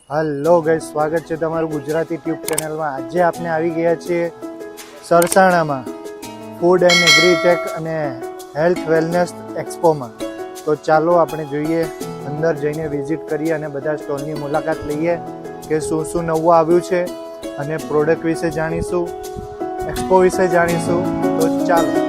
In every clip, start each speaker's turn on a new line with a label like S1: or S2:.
S1: Hello guys, स्वागत है तमारू Gujarati tube channel में। आज आपने આવી ગયા છીએ સરસાણામાં ફૂડ એન્ડ એગ્રીટેક અને હેલ્થ વેલનેસ એક્સપોમાં। તો ચાલો આપણે જોઈએ, અંદર જઈને વિઝિટ કરીએ અને બધા સ્ટોલની મુલાકાત લઈએ કે શું શું નવું આવ્યું છે અને પ્રોડક્ટ વિશે જાણીશું, એક્સપો વિશે જાણીશું। તો ચાલો।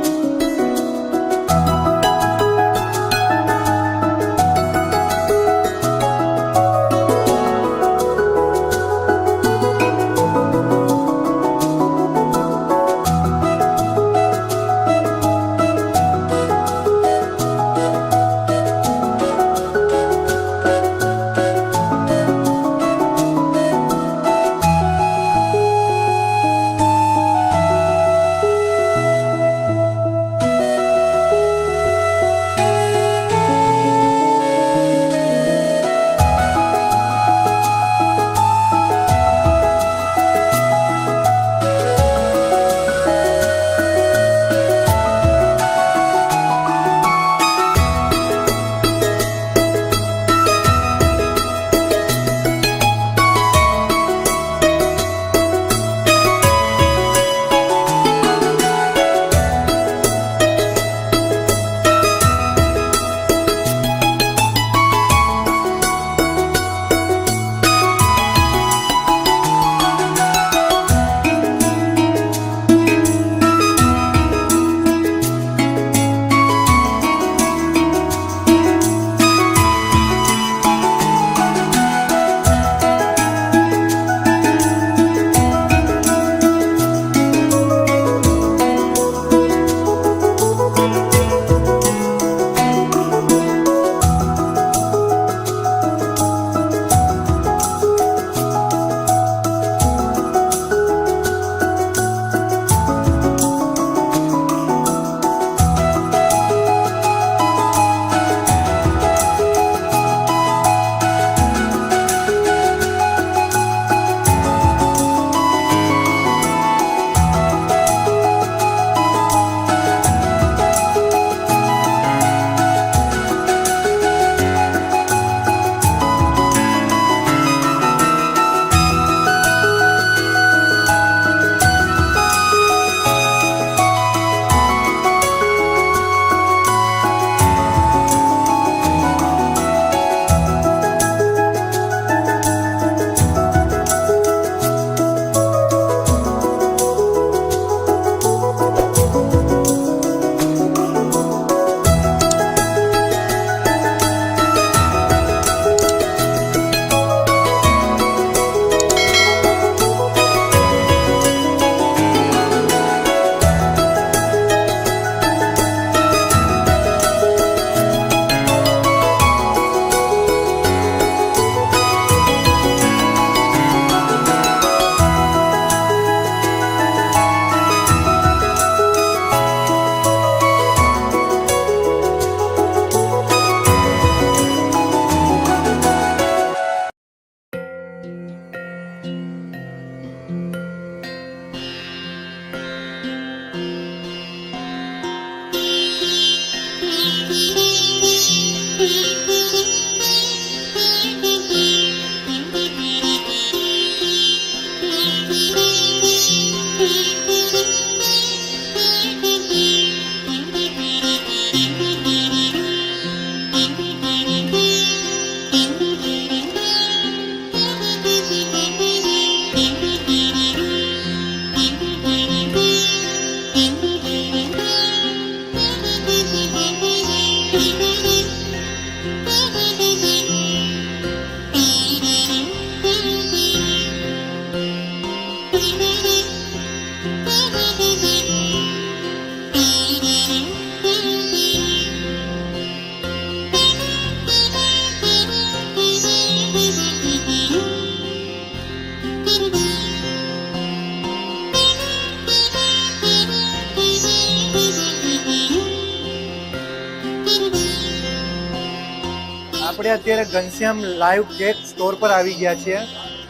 S1: આપણે અત્યારે ઘનશ્યામ લાઈવ કેક સ્ટોર પર આવી ગયા છીએ,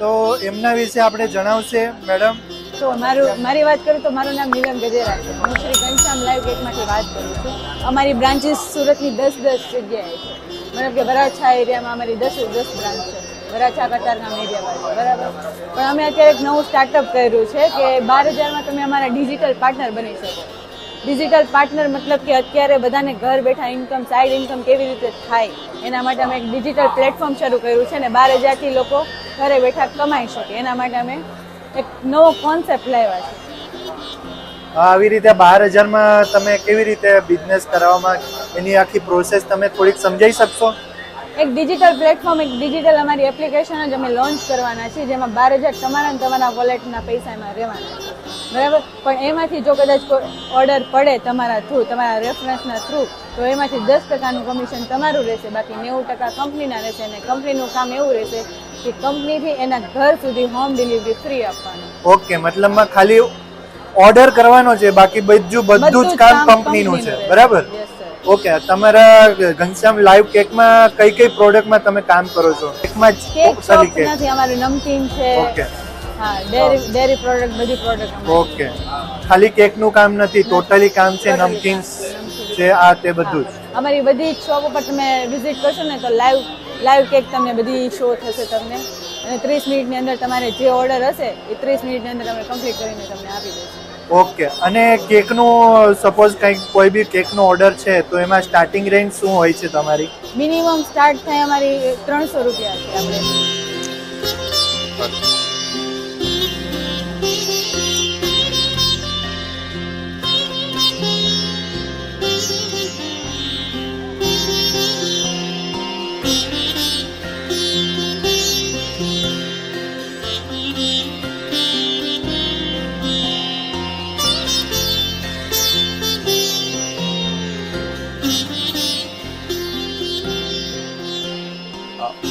S1: તો એમના વિશે આપણે જણાવશે મેડમ।
S2: તો મારી વાત કરું તો મારું નામ નીલમ ગજેરા છે। હું શ્રી ઘનશ્યામ લાઈવ કેકમાંથી વાત કરું છું। અમારી બ્રાન્ચીસ સુરતની 10 જગ્યાએ છે, મતલબ કે વરાછા એરિયામાં અમારી 10 બ્રાન્ચ છે। વરાછા કતારગામ એરિયા બાજુ, બરાબર. પણ અમે અત્યારે એક નવું સ્ટાર્ટઅપ કર્યું છે કે 12,000માં તમે અમારા ડિજિટલ પાર્ટનર બની શકો. ડિજિટલ પાર્ટનર મતલબ કે અત્યારે બધાને ઘર બેઠા ઇન્કમ, સાઇડ ઇન્કમ કેવી રીતે થાય એના માટે અમે એક ડિજિટલ પ્લેટફોર્મ શરૂ કર્યું છે ને 12,000થી લોકો ઘરે બેઠા કમાઈ શકે એના માટે અમે એક નવો કોન્સેપ્ટ લાવ્યા છે.
S1: આવી રીતે 12,000માં તમે કેવી રીતે બિઝનેસ કરાવવામાં એની આખી પ્રોસેસ તમે થોડીક સમજાવી શકશો?
S2: એક ડિજિટલ પ્લેટફોર્મ, એક ડિજિટલ અમારી એપ્લિકેશન જ અમે લોન્ચ કરવાના છીએ જેમાં 12,000 તમારા અને તમારા વોલેટના પૈસા એમાં રહેવાના છે, બરાબર. પણ એમાંથી જો કદાચ કોઈ ઓર્ડર પડે તમારા થ્રુ, તમારા રેફરન્સના થ્રુ, તો એમાંથી 10%નું કમિશન તમારું રહેશે, બાકી 90% કંપનીના રહેશે. અને કંપનીનું કામ એવું રહેશે કે કંપનીથી એના ઘર સુધી હોમ ડિલિવરી ફ્રી આપવાનું.
S1: ઓકે, મતલબમાં ખાલી ઓર્ડર કરવાનો છે, બાકી બધું જ કામ કંપનીનું છે, બરાબર?
S2: Yes, sir.
S1: ઓકે, તમારા ઘનશ્યામ લાઈવ કેકમાં કઈ કઈ પ્રોડક્ટમાં તમે કામ કરો છો? કેકમાં જ
S2: કેક
S1: ખાલી
S2: શોપ નથી, અમારું નમકીન છે,
S1: ઓકે
S2: હા, ડેરી પ્રોડક્ટ, બધી પ્રોડક્ટ.
S1: ઓકે, ખાલી કેકનું કામ નથી, ટોટલી કામ છે, નમકીન છે, આ તે બધું જ.
S2: અમારી બધી જ શોપ ઉપર તમે વિઝિટ કરશો ને તો લાઈવ કેક તમને બધી શો થશે તમને. અને 30 મિનિટની અંદર તમારે જે ઓર્ડર હશે એ 30 મિનિટની અંદર અમે કમ્પ્લીટ કરીને તમને આપી દઈશું.
S1: ઓકે, અને કેકનું સપોઝ કંઈક કોઈ બી કેકનો ઓર્ડર છે તો એમાં સ્ટાર્ટિંગ રેન્જ શું હોય છે તમારી?
S2: મિનિમમ સ્ટાર્ટ થાય અમારી 300 રૂપિયા છે આપણે.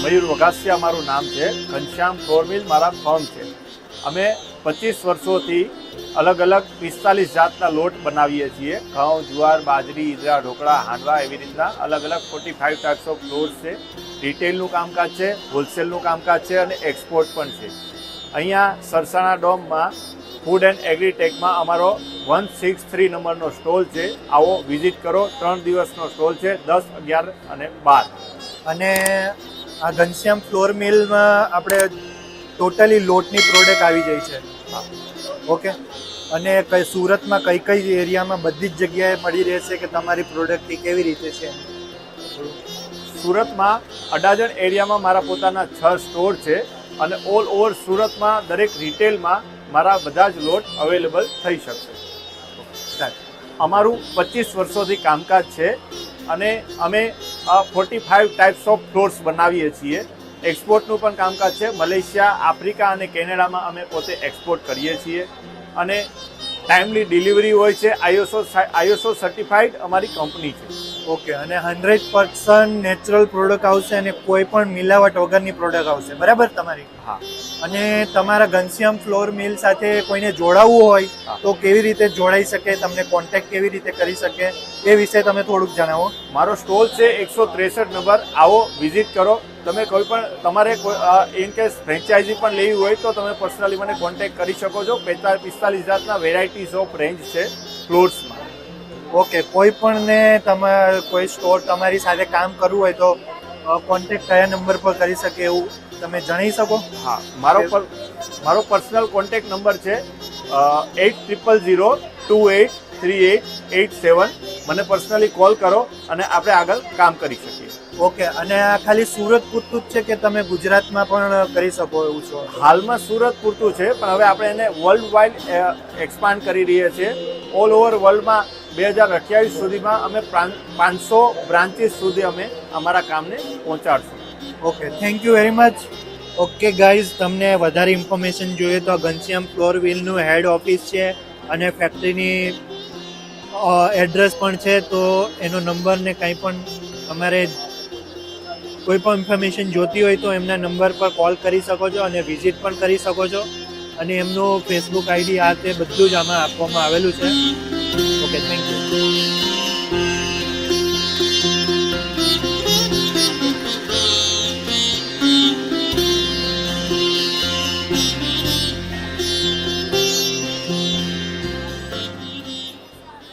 S3: મયુર વઘાસિયા મારું નામ છે. ઘનશ્યામ ફ્લોર મિલ મારા ફર્મ છે. અમે 25 વર્ષોથી અલગ અલગ 45 જાતના લોટ બનાવીએ છીએ. ઘઉં, જુવાર, બાજરી, ઈદરા, ઢોકળા, હાંડવા, એવી રીતના અલગ અલગ 45 ટાઈપ્સ ઓફ લોટ છે. રિટેલનું કામકાજ છે, હોલસેલનું કામકાજ છે અને એક્સપોર્ટ પણ છે. અહીંયા સરસાણા ડોમમાં ફૂડ એન્ડ એગ્રીટેકમાં અમારો 163 નંબરનો સ્ટોલ છે. આવો વિઝિટ કરો. 3 દિવસનો સ્ટોલ છે, 10, 11 અને 12.
S1: અને આ ઘનશ્યામ ફ્લોર મિલમાં આપણે ટોટલી લોટની પ્રોડક્ટ આવી જાય છે. ઓકે, અને સુરતમાં કઈ કઈ એરિયામાં બધી જ જગ્યાએ મળી રહેશે કે તમારી પ્રોડક્ટ કેવી રીતે છે?
S3: સુરતમાં અડાજણ એરિયામાં મારા પોતાના 6 સ્ટોર છે અને ઓલ ઓવર સુરતમાં દરેક રિટેલમાં મારા બધા જ લોટ અવેલેબલ થઈ શકશે. અમારું 25 વર્ષોથી કામકાજ છે અને અમે 45 ટાઈપ્સ ઓફ ફ્લોર્સ બનાવીએ છીએ. એક્સપોર્ટનું પણ કામકાજ છે. મલેશિયા, આફ્રિકા અને કેનેડામાં અમે પોતે એક્સપોર્ટ કરીએ છીએ અને ટાઈમલી ડિલિવરી હોય છે. આઈએસઓ સર્ટિફાઈડ અમારી કંપની છે.
S1: ઓકે, અને 100% નેચરલ પ્રોડક્ટ આવશે અને કોઈ પણ મિલાવટ વગરની પ્રોડક્ટ આવશે, બરાબર તમારી?
S3: હા.
S1: અને તમારા ઘનશ્યામ ફ્લોર મિલ સાથે કોઈને જોડાવવું હોય તો કેવી રીતે જોડાઈ શકે, તમને કોન્ટેક્ટ કેવી રીતે કરી શકે એ વિશે તમે થોડુંક જણાવો.
S3: મારો સ્ટોલ છે 163 નંબર. આવો વિઝિટ કરો. તમે કોઈ પણ તમારે ઇન કેસ ફ્રેન્ચાઇઝી પણ લેવી હોય તો તમે પર્સનલી મને કોન્ટેક્ટ કરી શકો છો. 45 જાતના વેરાયટીઝ ઓફ રેન્જ છે ફ્લોર્સમાં.
S1: ઓકે, કોઈ પણને કોઈ સ્ટોર તમારી સાથે કામ કરવું હોય તો કોન્ટેક્ટ કયા નંબર પર કરી શકે એવું તમે જણાવી શકો?
S3: હા, મારો પર્સનલ કોન્ટેક્ટ નંબર છે 8000283887. મને પર્સનલી કોલ કરો અને આપણે આગળ કામ કરી શકીએ.
S1: ઓકે, અને આ ખાલી સુરત પૂરતું જ છે કે તમે ગુજરાતમાં પણ કરી શકો એવું છો?
S3: હાલમાં સુરત પૂરતું છે પણ હવે આપણે એને વર્લ્ડ વાઇડ એક્સપાન્ડ કરી રહ્યા છીએ. ઓલ ઓવર વર્લ્ડમાં 2028 સુધીમાં અમે 500 બ્રાન્ચીસ સુધી અમે અમારા કામને પહોંચાડશું.
S1: Okay, thank you very much. Okay guys, તમને વધારે ઇન્ફોર્મેશન જોઈએ તો ઘનશ્યામ ફ્લોર મિલનું હેડ ઓફિસ છે અને ફેક્ટરીની એડ્રેસ પણ છે. તો એનો નંબર ને કંઈ પણ તમારે કોઈ પણ ઇન્ફોર્મેશન જોતી હોય તો એમના નંબર પર કોલ કરી શકો છો અને વિઝિટ પણ કરી શકો છો. અને એમનું ફેસબુક આઈડી આ તે બધું જ આમાં આપવામાં આવેલું છે. Okay, thank you.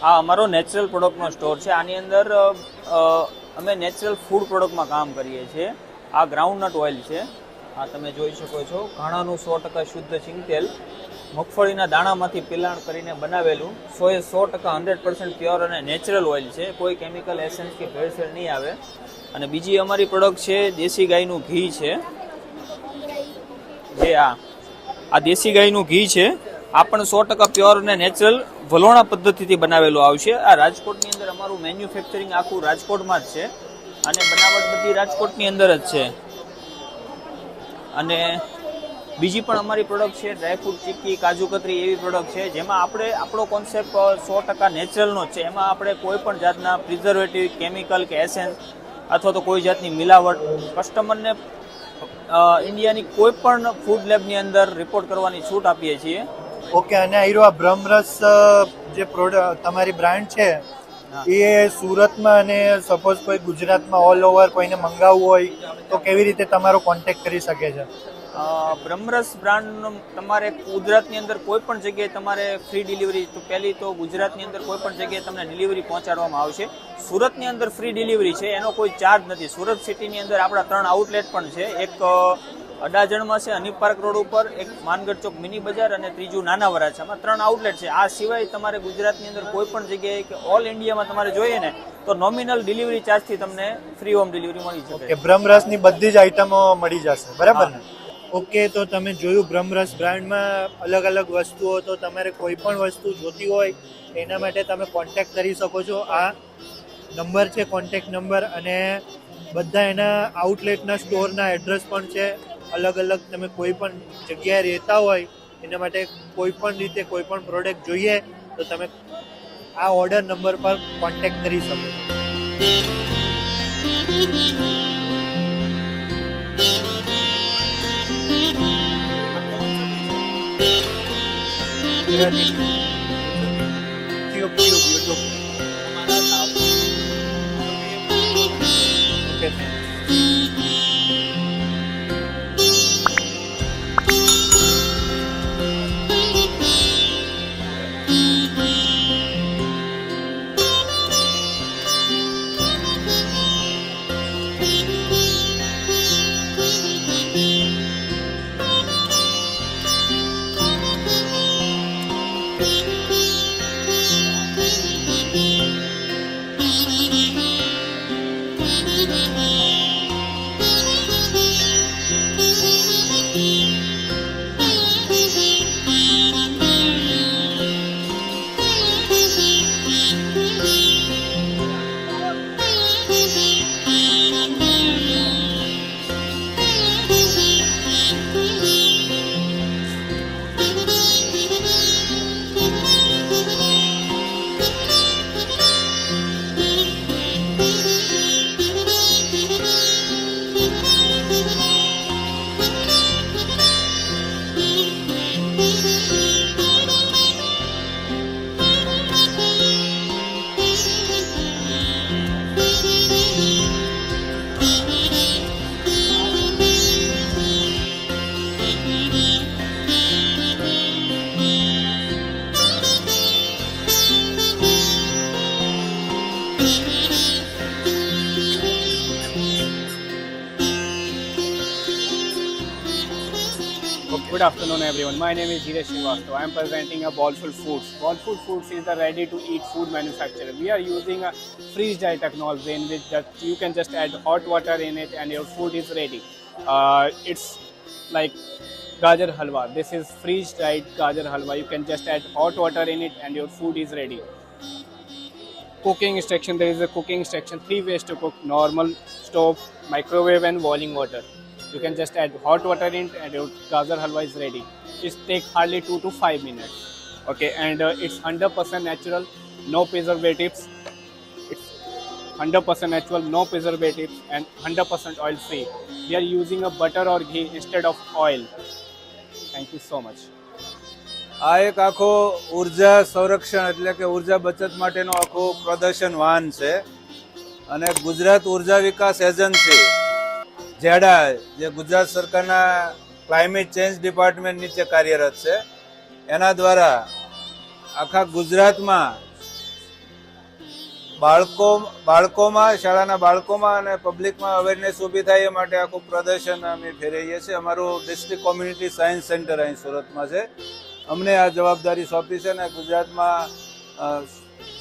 S4: આ અમારો નેચરલ પ્રોડક્ટનો સ્ટોર છે. આની અંદર અમે નેચરલ ફૂડ પ્રોડક્ટમાં કામ કરીએ છીએ. આ ગ્રાઉન્ડનટ ઓઇલ છે. આ તમે જોઈ શકો છો ઘાણાનું 100% શુદ્ધ સિંગતેલ મગફળીના દાણામાંથી પિલાણ કરીને બનાવેલું 100% 100% પ્યોર અને નેચરલ ઓઇલ છે. કોઈ કેમિકલ એસેન્સ કે ભેળસેળ નહીં આવે. અને બીજી અમારી પ્રોડક્ટ છે દેશી ગાયનું ઘી છે. જે આ દેશી ગાયનું ઘી છે આ પણ 100% પ્યોર અને નેચરલ વલોણા પદ્ધતિથી બનાવેલું આવશે. આ રાજકોટની અંદર અમારું મેન્યુફેક્ચરિંગ આખું રાજકોટમાં જ છે અને બનાવટ બધી રાજકોટની અંદર જ છે. અને બીજી પણ અમારી પ્રોડક્ટ છે ડ્રાયફ્રૂટ ચીક્કી, કાજુ કતરી એવી પ્રોડક્ટ છે જેમાં આપણો કોન્સેપ્ટ 100% નેચરલનો જ છે. એમાં આપણે કોઈ પણ જાતના પ્રિઝર્વેટિવ, કેમિકલ કે એસેન્સ અથવા તો કોઈ જાતની મિલાવટ કસ્ટમરને ઇન્ડિયાની કોઈ પણ ફૂડ લેબની અંદર રિપોર્ટ કરવાની છૂટ આપીએ છીએ.
S1: ઓકે, અને આયરો આ બ્રહ્મરસ જે પ્રોડક્ટ તમારી બ્રાન્ડ છે એ સુરતમાં અને સપોઝ કોઈ ગુજરાતમાં ઓલ ઓવર કોઈને મંગાવવું હોય તો કેવી રીતે તમારો કોન્ટેક્ટ કરી શકે છે?
S4: બ્રહ્મરસ બ્રાન્ડ તમારે ગુજરાતની અંદર કોઈ પણ જગ્યાએ તમારે ફ્રી ડિલિવરી, તો પહેલી તો ગુજરાતની અંદર કોઈ પણ જગ્યાએ તમને ડિલિવરી પહોંચાડવામાં આવશે. સુરતની અંદર ફ્રી ડિલિવરી છે, એનો કોઈ ચાર્જ નથી. સુરત સિટીની અંદર આપણા 3 આઉટલેટ પણ છે. એક અડાજણમાં છે અનિપ પાર્ક રોડ ઉપર, એક માનગઢ ચોક મિની બજાર અને ત્રીજું નાના વરાછામાં 3 આઉટલેટ છે. આ સિવાય તમારે ગુજરાતની અંદર કોઈ પણ જગ્યાએ કે ઓલ ઇન્ડિયામાં તમારે જોઈએ ને તો નોમિનલ ડિલિવરી ચાર્જથી તમને ફ્રી હોમ ડિલિવરી મળી શકે.
S1: ઓકે, બ્રહ્મરસની બધી જ આઈટમો મળી જશે, બરાબર ને? ઓકે, તો તમે જોયું બ્રહ્મરસ બ્રાન્ડમાં અલગ અલગ વસ્તુઓ, તો તમારે કોઈ પણ વસ્તુ જોતી હોય એના માટે તમે કોન્ટેક્ટ કરી શકો છો. આ નંબર છે કોન્ટેક્ટ નંબર, અને બધા એના આઉટલેટના સ્ટોરના એડ્રેસ પણ છે. અલગ અલગ તમે કોઈ પણ જગ્યાએ રહેતા હોય એના માટે કોઈ પણ રીતે કોઈ પણ પ્રોડક્ટ જોઈએ તો તમે આ ઓર્ડર નંબર પર કોન્ટેક્ટ કરી શકો છો.
S5: Good afternoon everyone. My name is Dheeraj Srivastava. I am presenting a Ballful Foods. Ballful Foods is the ready-to-eat food manufacturer. We are using a freeze-dry technology in which that you can just add hot water in it and your food is ready. It's like gajar halwa. This is freeze-dried gajar halwa. You can just add hot water in it and your food is ready. Cooking instruction. There is a cooking instruction. 3 ways to cook: normal, stove, microwave and boiling water. You can just add hot water in it and your gajar halwa is ready. It takes hardly 2 to 5 minutes. Okay, and it's 100% natural, no preservatives. It's 100% natural, no preservatives and 100% oil free. We are using a butter or ghee instead of oil. Thank you so much.
S6: આ એક આખો ઉર્જા સંરક્ષણ એટલે કે ઉર્જા બચત માટેનો આખો પ્રદર્શન વાહન છે અને ગુજરાત ઉર્જા વિકાસ એજન્સી જેડા જે ગુજરાત સરકારના ક્લાઇમેટ ચેન્જ ડિપાર્ટમેન્ટ નીચે કાર્યરત છે એના દ્વારા આખા ગુજરાતમાં બાળકોમાં શાળાના બાળકોમાં અને પબ્લિકમાં અવેરનેસ ઊભી થાય એ માટે આખું પ્રદર્શન અમે ફેરવીએ છીએ. અમારું ડિસ્ટ્રિક્ટ કોમ્યુનિટી સાયન્સ સેન્ટર અહીં સુરતમાં છે. અમને આ જવાબદારી સોંપી છે અને ગુજરાતમાં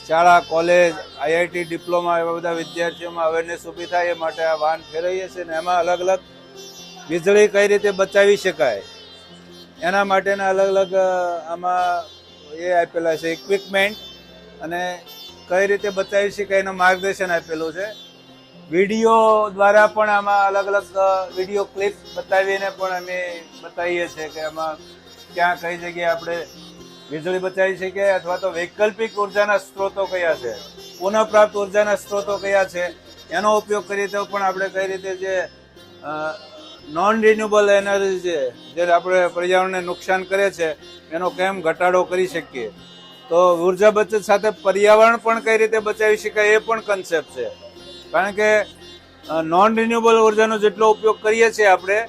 S6: શાળા, કોલેજ, IIT, ડિપ્લોમા એવા બધા વિદ્યાર્થીઓમાં અવેરનેસ ઊભી થાય એ માટે આ વાહન ફેરવીએ છીએ અને એમાં અલગ અલગ વીજળી કઈ રીતે બચાવી શકાય એના માટેના અલગ અલગ આમાં એ આપેલા છે ઇક્વિપમેન્ટ અને કઈ રીતે બચાવી શકાય એનું માર્ગદર્શન આપેલું છે. વિડીયો દ્વારા પણ આમાં અલગ અલગ વિડીયો ક્લિપ બતાવીને પણ અમે બતાવીએ છીએ કે આમાં ક્યાં કઈ જગ્યાએ આપણે વીજળી બચાવી શકીએ અથવા તો વૈકલ્પિક ઉર્જાના સ્ત્રોતો કયા છે, પુનઃપ્રાપ્ત ઉર્જાના સ્ત્રોતો કયા છે, એનો ઉપયોગ કરીએ તો પણ આપણે કઈ રીતે જે નોન રિન્યુએબલ એનર્જી છે જે આપણે પર્યાવરણને નુકસાન કરે છે એનો કેમ ઘટાડો કરી શકીએ. તો ઉર્જા બચત સાથે પર્યાવરણ પણ કઈ રીતે બચાવી શકાય એ પણ કન્સેપ્ટ છે. કારણ કે નોન રિન્યુએબલ ઉર્જાનો જેટલો ઉપયોગ કરીએ છીએ આપણે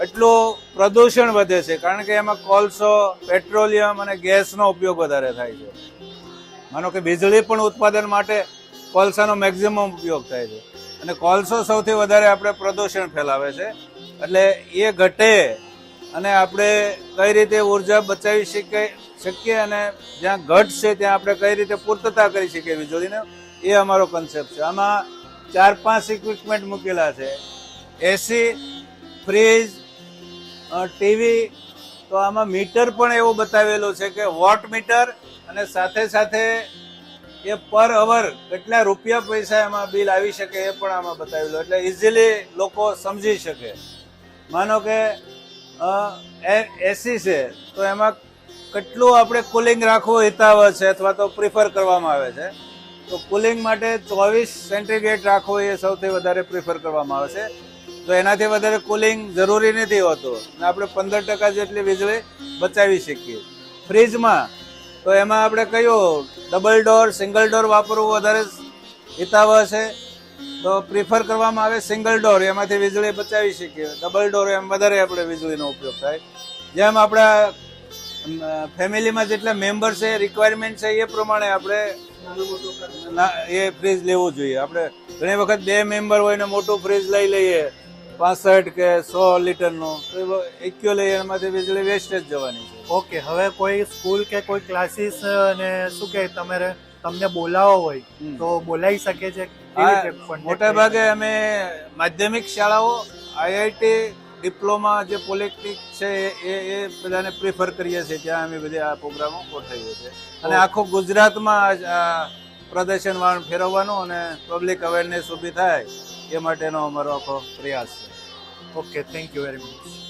S6: એટલું પ્રદૂષણ વધે છે. કારણ કે એમાં કોલસો, પેટ્રોલિયમ અને ગેસનો ઉપયોગ વધારે થાય છે. માનો કે વીજળી પણ ઉત્પાદન માટે કોલસાનો મેક્સિમમ ઉપયોગ થાય છે અને કોલસો સૌથી વધારે આપણે પ્રદૂષણ ફેલાવે છે. એટલે એ ઘટે અને આપણે કઈ રીતે ઉર્જા બચાવી શકીએ અને જ્યાં ઘટ છે ત્યાં આપણે કઈ રીતે પૂર્તતા કરી શકીએ વીજળીને, એ અમારો કન્સેપ્ટ છે. આમાં 4-5 ઇક્વિપમેન્ટ મૂકેલા છે. એસી, ફ્રીજ, ટીવી. તો આમાં મીટર પણ એવું બતાવેલું છે કે વોટ મીટર અને સાથે સાથે એ પર અવર કેટલા રૂપિયા પૈસા એમાં બિલ આવી શકે એ પણ આમાં બતાવેલું, એટલે ઇઝીલી લોકો સમજી શકે. માનો કે એસી છે તો એમાં કેટલું આપણે કુલિંગ રાખવું હિતાવહ છે અથવા તો પ્રિફર કરવામાં આવે છે. તો કુલિંગ માટે 24 સેન્ટીગ્રેડ રાખવું એ સૌથી વધારે પ્રિફર કરવામાં આવે છે. તો એનાથી વધારે કુલિંગ જરૂરી નથી હોતું અને આપણે 15% જેટલી વીજળી બચાવી શકીએ. ફ્રીજમાં તો એમાં આપણે કયું ડબલ ડોર, સિંગલ ડોર વાપરવું વધારે હિતાવહ છે. તો પ્રિફર કરવામાં આવે સિંગલ ડોર, એમાંથી વીજળી બચાવી શકીએ. ડબલ ડોર એમ વધારે આપણે વીજળીનો ઉપયોગ થાય. જેમ આપણા ફેમિલીમાં જેટલા મેમ્બર છે, રિક્વાયરમેન્ટ છે એ પ્રમાણે આપણે એ ફ્રીજ લેવું જોઈએ. આપણે ઘણી વખત 2 મેમ્બર હોય ને મોટું ફ્રીજ લઈ લઈએ 65 કે 100 લીટરનું, તો ઇક્યુઅલી એમાંથી વીજળી વેસ્ટેજ જવાની છે.
S1: ઓકે, હવે કોઈ સ્કૂલ કે કોઈ ક્લાસીસ ને શું કે તમને બોલાવો હોય તો બોલાવી શકે છે?
S6: મોટા ભાગે અમે માધ્યમિક શાળાઓ, IIT, ડિપ્લોમા જે પોલિટેકનિક છે એ બધાને પ્રિફર કરીએ છીએ. ત્યાં અમે બધી આ પ્રોગ્રામો ગોઠવીએ છીએ અને આખું ગુજરાતમાં પ્રદર્શન વાહન ફેરવવાનું અને પબ્લિક અવેરનેસ ઊભી થાય એ માટેનો અમારો આખો પ્રયાસ છે.
S1: Okay, thank you very much.